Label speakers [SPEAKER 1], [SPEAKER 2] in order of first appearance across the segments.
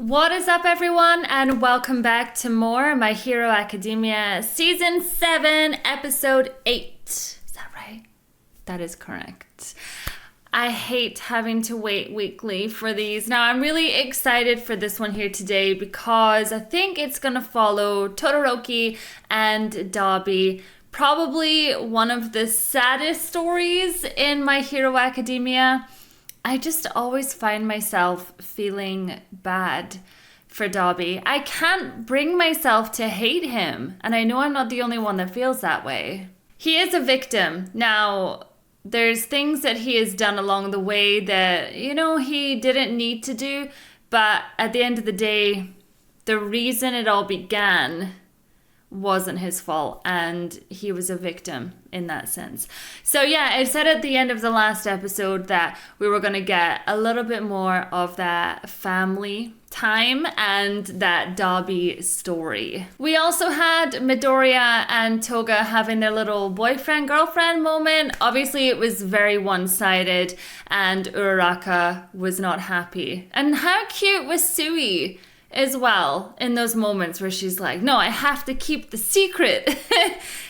[SPEAKER 1] What is up, everyone, and welcome back to more My Hero Academia Season 7, Episode 8. Is that right? That is correct. I hate having to wait weekly for these. Now, I'm really excited for this one here today because I think it's going to follow Todoroki and Dabi. Probably one of the saddest stories in My Hero Academia. I just always find myself feeling bad for Dabi. I can't bring myself to hate him, and I know I'm not the only one that feels that way. He is a victim. Now, there's things that he has done along the way that, he didn't need to do, but at the end of the day, the reason it all began wasn't his fault, and he was a victim in that sense. So yeah, I said at the end of the last episode that we were going to get a little bit more of that family time and that Dabi story. We also had Midoriya and Toga having their little boyfriend-girlfriend moment. Obviously, it was very one-sided, and Uraraka was not happy. And how cute was Sui as well in those moments where she's like, no, I have to keep the secret.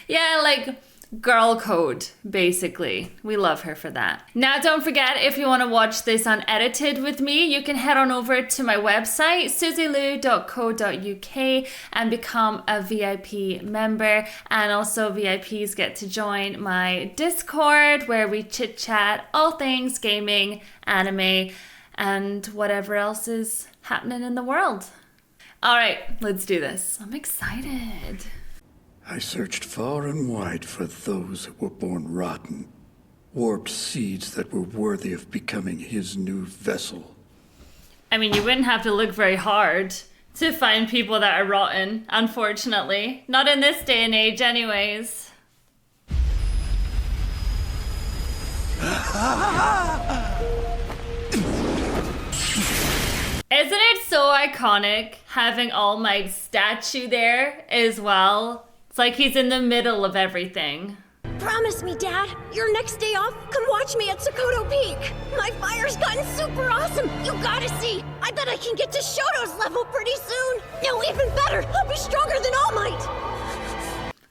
[SPEAKER 1] Yeah, like girl code, basically. We love her for that. Now, don't forget, if you want to watch this unedited with me, you can head on over to my website, suzylu.co.uk, and become a VIP member. And also VIPs get to join my Discord, where we chit chat all things gaming, anime, and whatever else is happening in the world. All right, let's do this. I'm excited.
[SPEAKER 2] I searched far and wide for those who were born rotten, warped seeds that were worthy of becoming his new vessel.
[SPEAKER 1] I mean, you wouldn't have to look very hard to find people that are rotten, unfortunately. Not in this day and age anyways. Isn't it so iconic having All Might's statue there as well? It's like he's in the middle of everything.
[SPEAKER 3] Promise me, Dad, your next day off, come watch me at Sokoto Peak. My fire's gotten super awesome. You gotta see. I bet I can get to Shoto's level pretty soon. No, even better, I'll be stronger than All Might.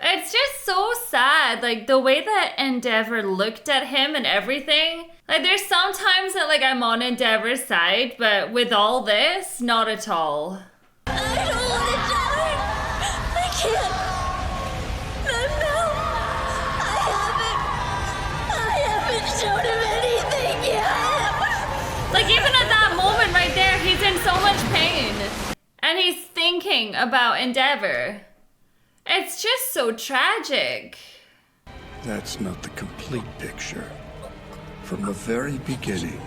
[SPEAKER 1] It's just so sad, like the way that Endeavor looked at him and everything. Like there's sometimes that like I'm on Endeavor's side, but with all this, not at all.
[SPEAKER 3] I don't want to die. I can't. No. I haven't shown him anything yet.
[SPEAKER 1] Like even at that moment right there, he's in so much pain. And he's thinking about Endeavor. It's just so tragic.
[SPEAKER 2] That's not the complete picture. From the very beginning,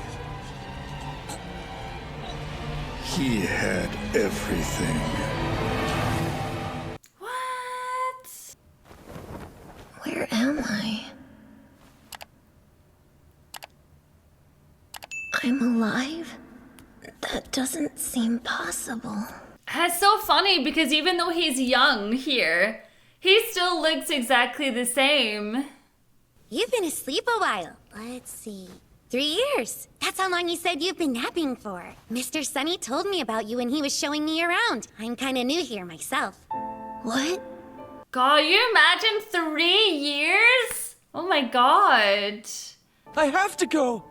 [SPEAKER 2] he had everything.
[SPEAKER 1] What?
[SPEAKER 3] Where am I? I'm alive? That doesn't seem possible.
[SPEAKER 1] That's so funny because even though he's young here, he still looks exactly the same.
[SPEAKER 4] You've been asleep a while. Let's see. 3 years. That's how long you said you've been napping for. Mr. Sunny told me about you when he was showing me around. I'm kinda new here myself.
[SPEAKER 3] What?
[SPEAKER 1] God, you imagine 3 years? Oh my god.
[SPEAKER 5] I have to go.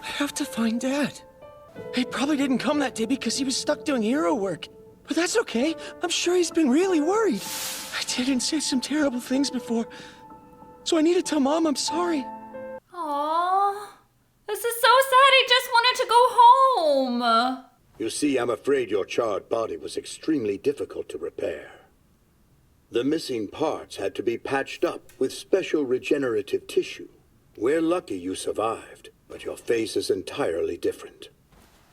[SPEAKER 5] I have to find Dad. He probably didn't come that day because he was stuck doing hero work. But that's okay. I'm sure he's been really worried. I didn't say some terrible things before. So I need to tell Mom I'm sorry.
[SPEAKER 1] Aww. This is so sad. He just wanted to go home.
[SPEAKER 6] You see, I'm afraid your charred body was extremely difficult to repair. The missing parts had to be patched up with special regenerative tissue. We're lucky you survived, but your face is entirely different.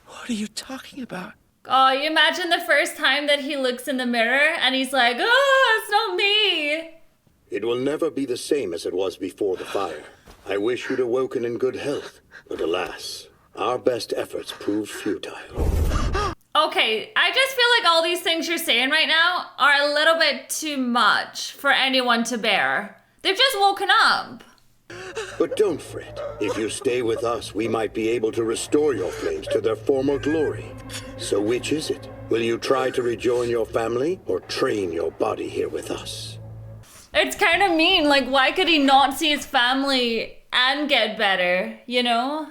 [SPEAKER 5] What are you talking about?
[SPEAKER 1] Oh, you imagine the first time that he looks in the mirror and he's like, oh, it's not me.
[SPEAKER 6] It will never be the same as it was before the fire. I wish you'd awoken in good health, but alas, our best efforts proved futile.
[SPEAKER 1] Okay, I just feel like all these things you're saying right now are a little bit too much for anyone to bear. They've just woken up.
[SPEAKER 6] But don't fret. If you stay with us, we might be able to restore your flames to their former glory. So which is it? Will you try to rejoin your family or train your body here with us?
[SPEAKER 1] It's kind of mean. Like, why could he not see his family and get better, you know?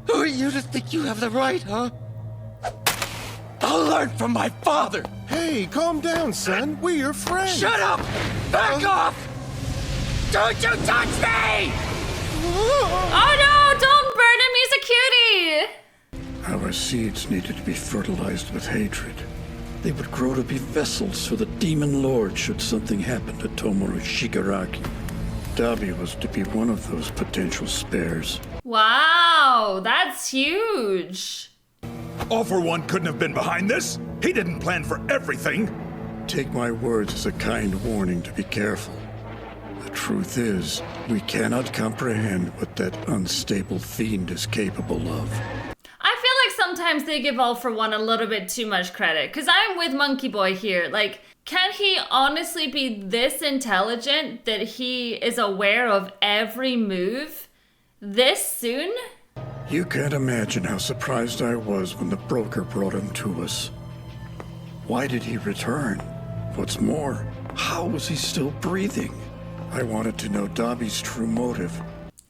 [SPEAKER 5] Who are you to think you have the right, huh? I'll learn from my father!
[SPEAKER 7] Hey, calm down, son. We're your friends.
[SPEAKER 5] Shut up! Back off! Don't you touch me!
[SPEAKER 1] Oh no, don't burn him, he's a cutie!
[SPEAKER 2] Our seeds needed to be fertilized with hatred. They would grow to be vessels for the demon lord should something happen to Tomura Shigaraki. Dabi was to be one of those potential spares.
[SPEAKER 1] Wow, that's huge.
[SPEAKER 8] All for One couldn't have been behind this. He didn't plan for everything.
[SPEAKER 2] Take my words as a kind warning to be careful. The truth is, we cannot comprehend what that unstable fiend is capable of.
[SPEAKER 1] I feel like sometimes they give All for One a little bit too much credit, because I'm with Monkey Boy here. Like, can he honestly be this intelligent that he is aware of every move this soon?
[SPEAKER 2] You can't imagine how surprised I was when the broker brought him to us. Why did he return? What's more, how was he still breathing? I wanted to know Dabi's true motive.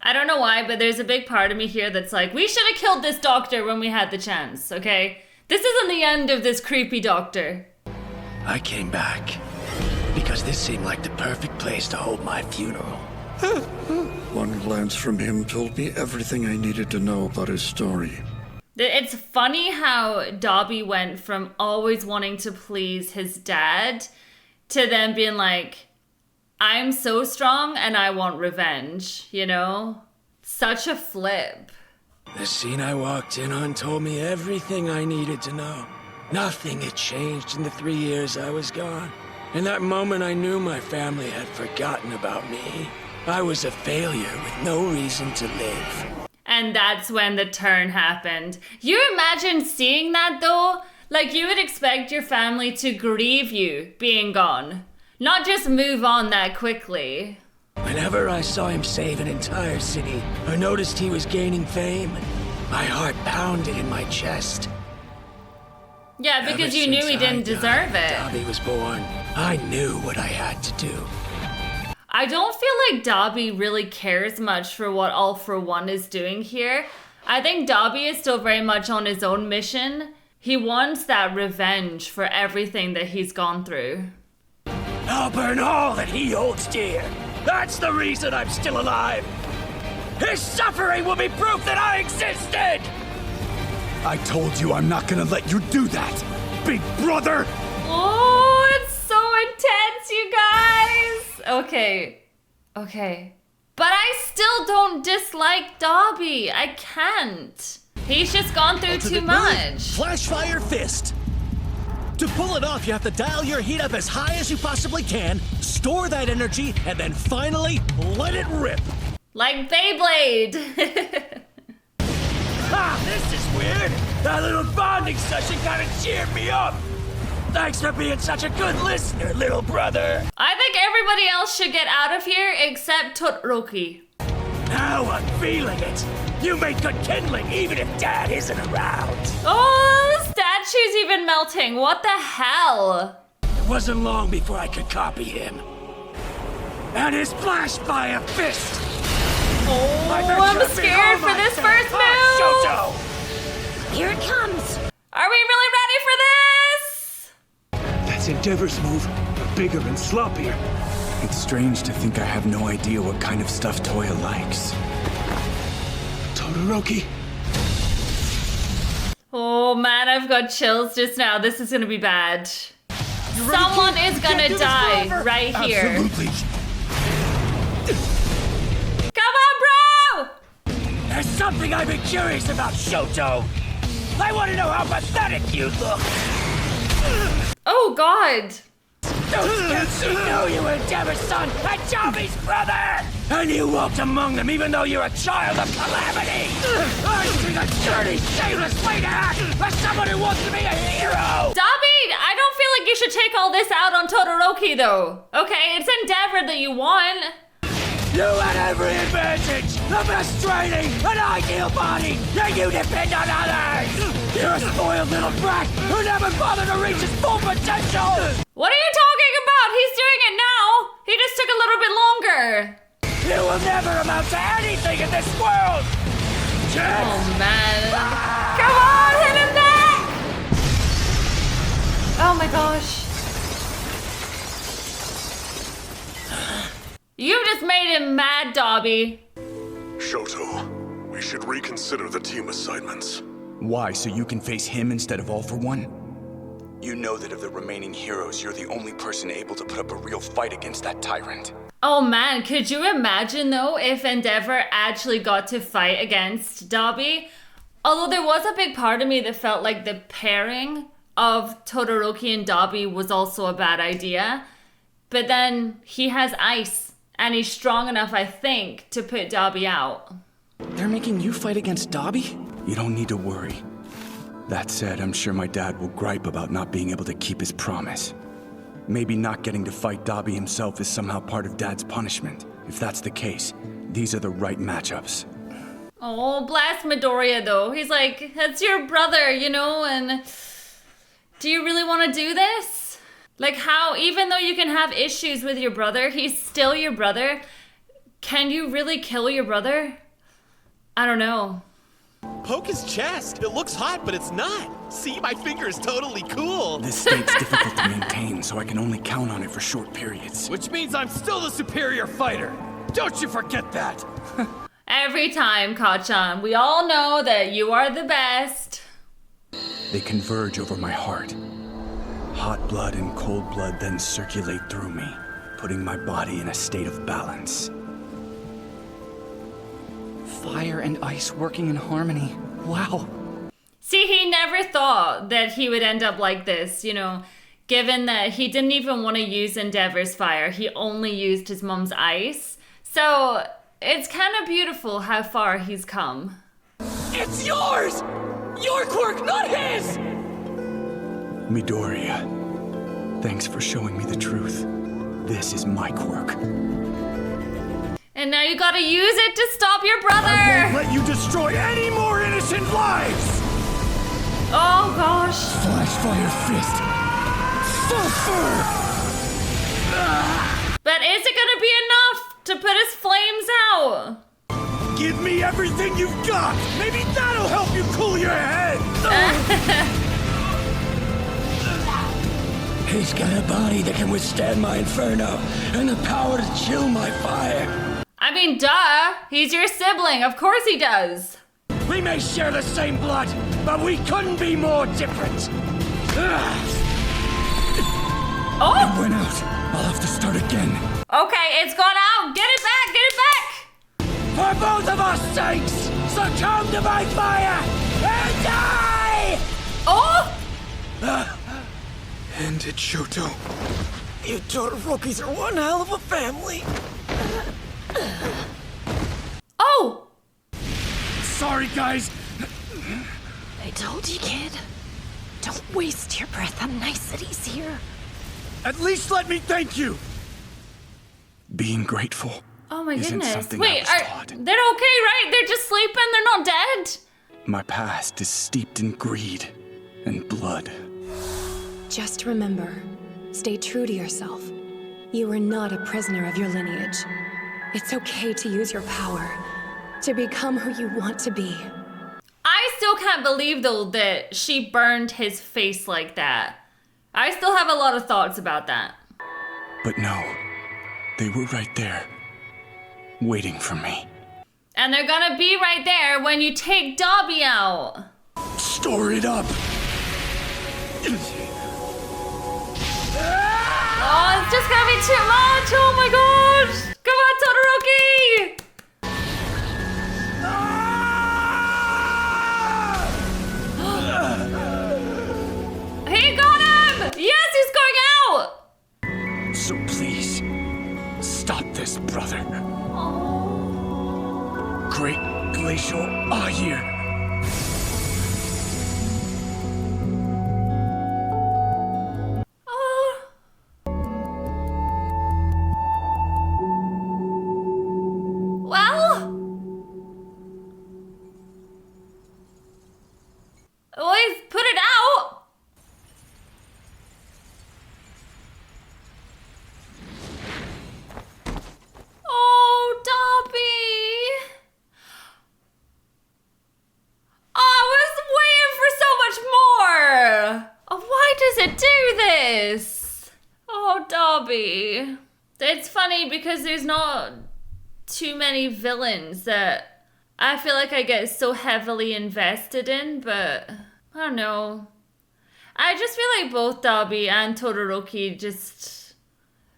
[SPEAKER 1] I don't know why, but there's a big part of me here that's like, we should have killed this doctor when we had the chance, okay? This isn't the end of this creepy doctor.
[SPEAKER 5] I came back because this seemed like the perfect place to hold my funeral.
[SPEAKER 2] One glance from him told me everything I needed to know about his story.
[SPEAKER 1] It's funny how Dabi went from always wanting to please his dad to then being like, I'm so strong and I want revenge, you know? Such a flip.
[SPEAKER 5] The scene I walked in on told me everything I needed to know. Nothing had changed in the 3 years I was gone. In that moment, I knew my family had forgotten about me. I was a failure with no reason to live.
[SPEAKER 1] And that's when the turn happened. You imagine seeing that though? Like, you would expect your family to grieve you being gone, not just move on that quickly.
[SPEAKER 5] Whenever I saw him save an entire city, or noticed he was gaining fame, my heart pounded in my chest.
[SPEAKER 1] Yeah, because
[SPEAKER 5] Ever
[SPEAKER 1] you knew
[SPEAKER 5] since
[SPEAKER 1] he didn't
[SPEAKER 5] I
[SPEAKER 1] deserve
[SPEAKER 5] died,
[SPEAKER 1] it.
[SPEAKER 5] Dabi was born. I knew what I had to do.
[SPEAKER 1] I don't feel like Dabi really cares much for what All for One is doing here. I think Dabi is still very much on his own mission. He wants that revenge for everything that he's gone through.
[SPEAKER 5] I'll burn all that he holds dear. That's the reason I'm still alive. His suffering will be proof that I existed!
[SPEAKER 8] I told you I'm not gonna let you do that, big brother!
[SPEAKER 1] Oh, it's so intense, you guys! Okay. But I still don't dislike Dabi. I can't. He's just gone through too much.
[SPEAKER 9] Flash Fire Fist. To pull it off, you have to dial your heat up as high as you possibly can, store that energy, and then finally let it rip.
[SPEAKER 1] Like Beyblade.
[SPEAKER 5] This is weird. That little bonding session kind of cheered me up. Thanks for being such a good listener, little brother.
[SPEAKER 1] I think everybody else should get out of here except Todoroki.
[SPEAKER 5] Now I'm feeling it. You make good kindling even if Dad isn't around.
[SPEAKER 1] Oh, the statue's even melting. What the hell?
[SPEAKER 5] It wasn't long before I could copy him. And his Flash Fire Fist.
[SPEAKER 1] Oh, I'm scared for this first move.
[SPEAKER 5] Shoto.
[SPEAKER 3] Here it comes.
[SPEAKER 1] Are we really ready for this?
[SPEAKER 10] That's Endeavor's move, but bigger and sloppier. It's strange to think I have no idea what kind of stuff Toya likes. Todoroki.
[SPEAKER 1] Oh man, I've got chills just now. This is gonna be bad. Someone is gonna die right here.
[SPEAKER 8] Absolutely.
[SPEAKER 1] Come on, bro!
[SPEAKER 5] There's something I've been curious about, Shoto. I want to know how pathetic you look.
[SPEAKER 1] Oh god.
[SPEAKER 5] Those Sketchy know you were Endeavor's son and Dabi's brother! And you walked among them even though you're a child of calamity! I see a dirty, shameless way to act as someone who wants to be a hero!
[SPEAKER 1] Dabi, I don't feel like you should take all this out on Todoroki though. Okay, it's Endeavor that you want.
[SPEAKER 5] You had every advantage! The best training! An ideal body! Yet you depend on others! You're a spoiled little brat who never bothered to reach his full potential!
[SPEAKER 1] What are you talking about? He's doing it now. He just took a little bit longer.
[SPEAKER 5] You will never amount to anything in this world!
[SPEAKER 1] Oh, man. Come on, hit him back! Oh, my gosh. You just made him mad, Dabi.
[SPEAKER 11] Shoto, we should reconsider the team assignments.
[SPEAKER 10] Why, so you can face him instead of All for One? You know that of the remaining heroes, you're the only person able to put up a real fight against that tyrant.
[SPEAKER 1] Oh man, could you imagine though if Endeavor actually got to fight against Dabi? Although there was a big part of me that felt like the pairing of Todoroki and Dabi was also a bad idea. But then he has ice, and he's strong enough, I think, to put Dabi out.
[SPEAKER 5] They're making you fight against Dabi?
[SPEAKER 10] You don't need to worry. That said, I'm sure my dad will gripe about not being able to keep his promise. Maybe not getting to fight Dabi himself is somehow part of Dad's punishment. If that's the case, these are the right matchups.
[SPEAKER 1] Oh, blast Midoriya though. He's like, that's your brother, you know, and do you really want to do this? Like how, even though you can have issues with your brother, he's still your brother. Can you really kill your brother? I don't know.
[SPEAKER 9] Poke his chest. It looks hot, but it's not. See, my finger is totally cool.
[SPEAKER 10] This state's difficult to maintain, so I can only count on it for short periods.
[SPEAKER 5] Which means I'm still the superior fighter. Don't you forget that.
[SPEAKER 1] Every time, Kachan, we all know that you are the best.
[SPEAKER 10] They converge over my heart. Hot blood and cold blood then circulate through me, putting my body in a state of balance.
[SPEAKER 5] Fire and ice working in harmony. Wow.
[SPEAKER 1] See, he never thought that he would end up like this, you know, given that he didn't even want to use Endeavor's fire. He only used his mom's ice. So it's kind of beautiful how far he's come.
[SPEAKER 5] It's yours! Your quirk, not his!
[SPEAKER 10] Midoriya, thanks for showing me the truth. This is my quirk.
[SPEAKER 1] And now you gotta use it to stop your brother!
[SPEAKER 8] I won't let you destroy any more innocent lives!
[SPEAKER 1] Oh gosh.
[SPEAKER 8] Flash fire fist. Sulfur!
[SPEAKER 1] But is it gonna be enough to put his flames out?
[SPEAKER 8] Give me everything you've got! Maybe that'll help you cool your head!
[SPEAKER 5] He's got a body that can withstand my inferno and the power to chill my fire.
[SPEAKER 1] I mean, duh. He's your sibling. Of course he does.
[SPEAKER 5] We may share the same blood, but we couldn't be more different.
[SPEAKER 1] Oh!
[SPEAKER 10] It went out. I'll have to start again.
[SPEAKER 1] Okay, it's gone out. Get it back. Get it back.
[SPEAKER 5] For both of our sakes, succumb to my fire and die!
[SPEAKER 1] Oh!
[SPEAKER 7] End it, Shoto.
[SPEAKER 5] You Todorokis are one hell of a family.
[SPEAKER 1] Oh!
[SPEAKER 8] Sorry, guys.
[SPEAKER 3] I told you, kid. Don't waste your breath on niceties here.
[SPEAKER 8] At least let me thank you.
[SPEAKER 10] Being grateful.
[SPEAKER 1] Oh my
[SPEAKER 10] isn't
[SPEAKER 1] goodness.
[SPEAKER 10] something I
[SPEAKER 1] Wait,
[SPEAKER 10] was taught.
[SPEAKER 1] they're okay, right? They're just sleeping. They're not dead.
[SPEAKER 10] My past is steeped in greed and blood.
[SPEAKER 12] Just remember, stay true to yourself. You are not a prisoner of your lineage. It's okay to use your power, to become who you want to be.
[SPEAKER 1] I still can't believe, though, that she burned his face like that. I still have a lot of thoughts about that.
[SPEAKER 10] But no, they were right there, waiting for me.
[SPEAKER 1] And they're gonna be right there when you take Dabi out.
[SPEAKER 8] Store it up.
[SPEAKER 1] Oh, it's just gonna be too much. Oh my gosh. Come on, Todoroki. He got him. Yes, he's going out.
[SPEAKER 10] So please, stop this, brother. Great glacial Ahir.
[SPEAKER 1] does it do this? Oh, Dabi. It's funny because there's not too many villains that I feel like I get so heavily invested in, but I don't know. I just feel like both Dabi and Todoroki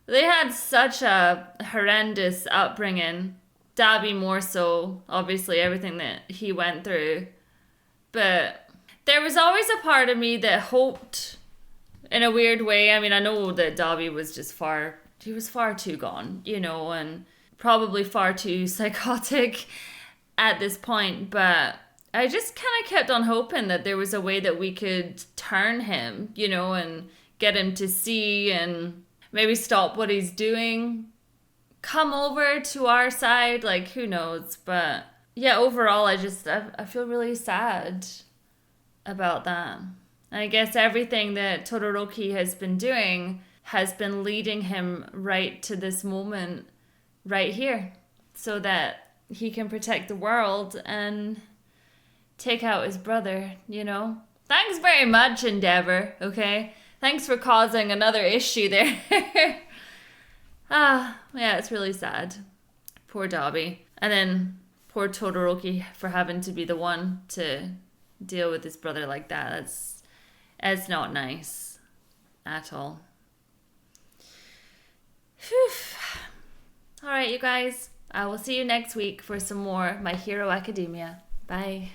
[SPEAKER 1] they had such a horrendous upbringing. Dabi more so, obviously, everything that he went through. But there was always a part of me that hoped, in a weird way. I mean, I know that Dabi was he was far too gone, you know, and probably far too psychotic at this point. But I just kind of kept on hoping that there was a way that we could turn him, you know, and get him to see and maybe stop what he's doing. Come over to our side, like, who knows? But yeah, overall, I feel really sad about that. And I guess everything that Todoroki has been doing has been leading him right to this moment right here, so that he can protect the world and take out his brother, you know? Thanks very much, Endeavor, okay? Thanks for causing another issue there. Yeah, it's really sad. Poor Dabi. And then poor Todoroki for having to be the one to deal with his brother like that. It's not nice at all. Whew. All right, you guys. I will see you next week for some more My Hero Academia. Bye.